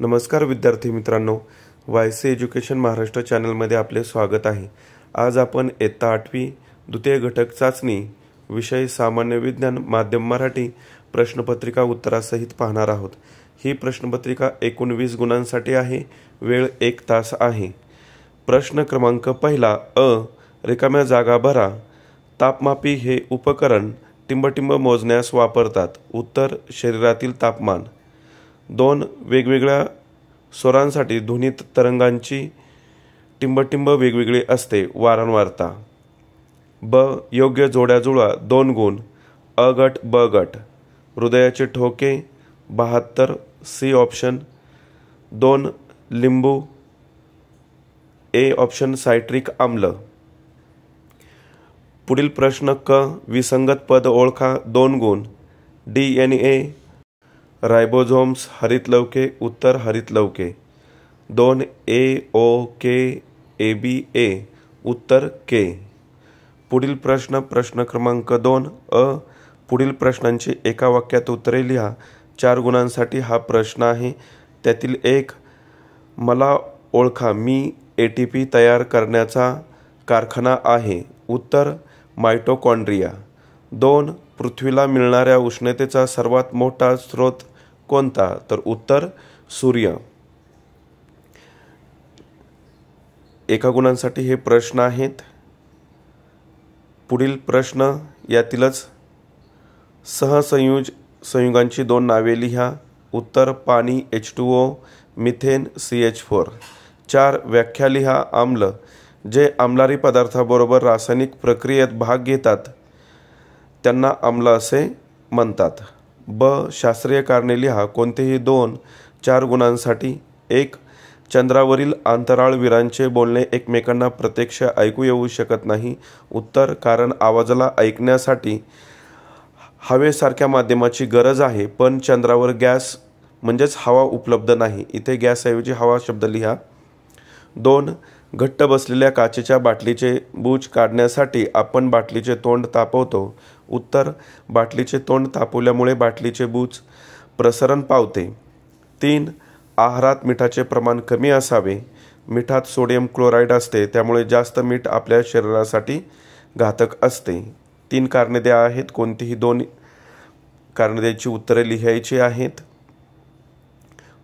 नमस्कार विद्यार्थी मित्रांनो, वायसी एज्युकेशन महाराष्ट्र चॅनलमध्ये आपले स्वागत आहे। आज आपण इयत्ता 8वी द्वितीय घटक चाचणी विषय सामान्य विज्ञान माध्यम मराठी प्रश्नपत्रिका उत्तरासहित पाहणार आहोत। ही प्रश्नपत्रिका एकूण 20 गुणांसाठी आहे। वेळ 1 तास आहे। प्रश्न क्रमांक पहिला अ, रिकाम्या जागा भरा। तापमापी हे उपकरण टिंबटिंब मोजण्यास वापरतात। उत्तर शरीरातील तापमान। 2 वेगवेगळ्या स्वरांसाठी ध्वनी तरंगांची टिंबटिंब वेगवेगळी असते। वारंवारता। ब, योग्य जोड्या जुळवा। 2 गुण। अ गट ब गट। हृदयाचे ठोके 72। C option. 2 लिंबू। ए ऑप्शन सायट्रिक आम्ल। पुढील प्रश्न क, विसंगत पद ओळखा। 2 गुण। DNA रायबोझोम्स हरितलवके। उत्तर हरितलवके। 2 AOKABA। उत्तर के। पुढील प्रश्न क्रमांक 2 अ, पुढील प्रश्नांची एका वाक्यात उत्तरे लिहा। 4 गुणांसाठी हा प्रश्न आहे। त्यातील 1, मला ओळखा, मी ATP तयार करण्याचा कारखाना आहे। उत्तर मायटोकॉन्ड्रिया। 2 पृथ्वीला मिळणाऱ्या उष्णतेचा सर्वात मोठा स्रोत कोणता? तर उत्तर सूर्य। एका गुणांसाठी हे प्रश्न आहेत। पुढील प्रश्न यातीलच सहसंयुगांची 2 नावे लिहा। उत्तर पाणी H2O, मिथेन CH4। 4 व्याख्या लिहा। आम्ल, जे आम्लारी पदार्थाबरोबर रासायनिक प्रक्रियेत भाग घेतात त्यांना आम्ल असे म्हणतात। ब, शास्त्रीय कारणे लिहा। कोणतेही 2 4 गुणांसाठी। 1 चंद्रावरील अंतराळवीरांचे बोलणे एकमेकांना प्रत्यक्ष ऐकू येऊ शकत नाही। उत्तर कारण आवाजाला ऐकण्यासाठी हवेसारख्या माध्यमाची गरज आहे, पण चंद्रावर गॅस म्हणजेच हवा उपलब्ध नाही। इथे गॅसऐवजी हवा शब्द लिहा। 2 घट्ट बसलेल्या काचेच्या बाटलीचे बूच काढण्यासाठी आपण बाटलीचे तोंड तापवतो। उत्तर बाटलीचे तोंड तापवल्यामुळे बाटलीचे बूच प्रसरण पावते। 3 आहारात मिठाचे प्रमाण कमी असावे। मिठात सोडियम क्लोराईड असते, त्यामुळे जास्त मीठ आपल्या शरीरासाठी घातक असते। 3 कारणे द्या आहेत। कोणतीही 2 कारणे द्यायची उत्तरे लिहायची आहेत।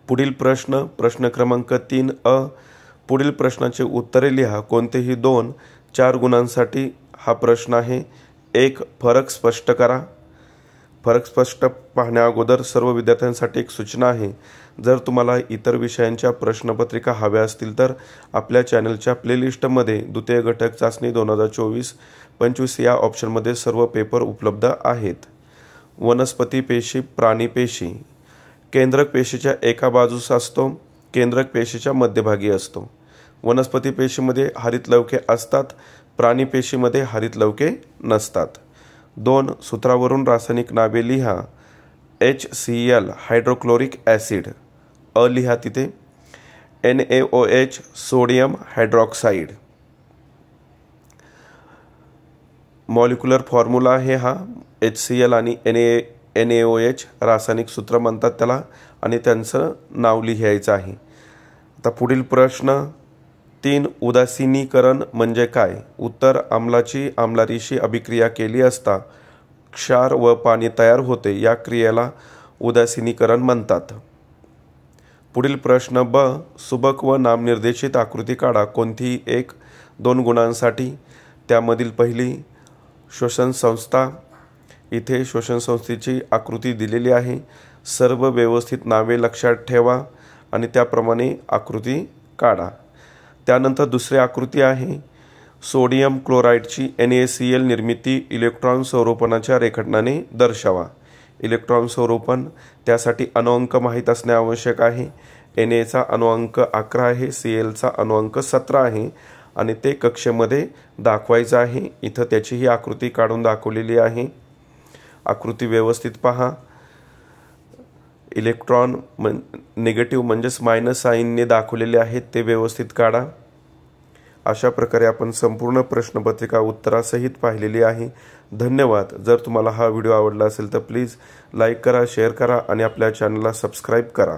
पुढील प्रश्न क्रमांक 3 अ, पुढील प्रश्नाचे उत्तरे लिहा। कोणतेही 2 4 गुणांसाठी हा प्रश्न आहे। 1 फरक स्पष्ट करा। फरक स्पष्ट पाहण्या अगोदर सर्व विद्यार्थ्यांसाठी एक सूचना आहे। जर तुम्हाला इतर विषयांच्या प्रश्नपत्रिका हव्या असतील तर आपल्या चॅनलच्या प्लेलिस्टमध्ये द्वितीय घटक चाचणी 2024-25 या ऑप्शनमध्ये सर्व पेपर उपलब्ध आहेत। वनस्पती पेशी, प्राणी पेशी। केंद्रक पेशीच्या एका बाजूस असतो, केंद्रक पेशीच्या मध्यभागी असतो। वनस्पती पेशीमध्ये हरितलवके असतात, प्राणी पेशीमध्ये हरितलवके नसतात। 2 सूत्रावरून रासायनिक नावे लिहा। HCl hydrochloric acid. अ लिहा तिथे। NaOH sodium hydroxide. Molecular formula आहे हा। HCl आणि NaOH रासायनिक सूत्र म्हणतात त्याला, आणि त्यांचं नाव लिहायचं आहे। आता पुढील प्रश्न 3 उदासीनीकरण म्हणजे काय? उत्तर आम्लाची आम्लारीशी अभिक्रिया केली असता क्षार व पाणी तयार होते, या क्रियेला उदासीनीकरण म्हणतात। पुढील प्रश्न ब, सुबक व नामनिर्देशित आकृती काढा। कोणतीही 1 2 गुणांसाठी। त्यामधील पहिली श्वसन संस्था। इथे श्वसन संस्थेची आकृती दिलेली आहे। सर्व व्यवस्थित नावे लक्षात ठेवा आणि त्याप्रमाणे आकृती काढा। त्यानंतर दुसरी आकृती आहे सोडियम क्लोराईडची NaCl निर्मिती इलेक्ट्रॉन स्वरूपनाच्या रेखाटनाने दर्शवा। इलेक्ट्रॉन स्वरूपन, त्यासाठी अणुअंक माहीत असणे आवश्यक आहे। Na अणुअंक 11 आहे, Cl अणुअंक 17 आहे आणि ते कक्षेमध्ये दाखवायचं आहे। इथं त्याचीही आकृती काढून दाखवलेली आहे। आकृती व्यवस्थित पहा। इलेक्ट्रॉन निगेटिव्ह म्हणजेच मायनस साईनने दाखवलेले आहेत, ते व्यवस्थित काढा। अशा प्रकारे आपण संपूर्ण प्रश्नपत्रिका उत्तरासहित पाहिलेली आहे। धन्यवाद। जर तुम्हाला हा व्हिडिओ आवडला असेल तर प्लीज लाईक करा, शेअर करा आणि आपल्या चॅनलला सबस्क्राईब करा।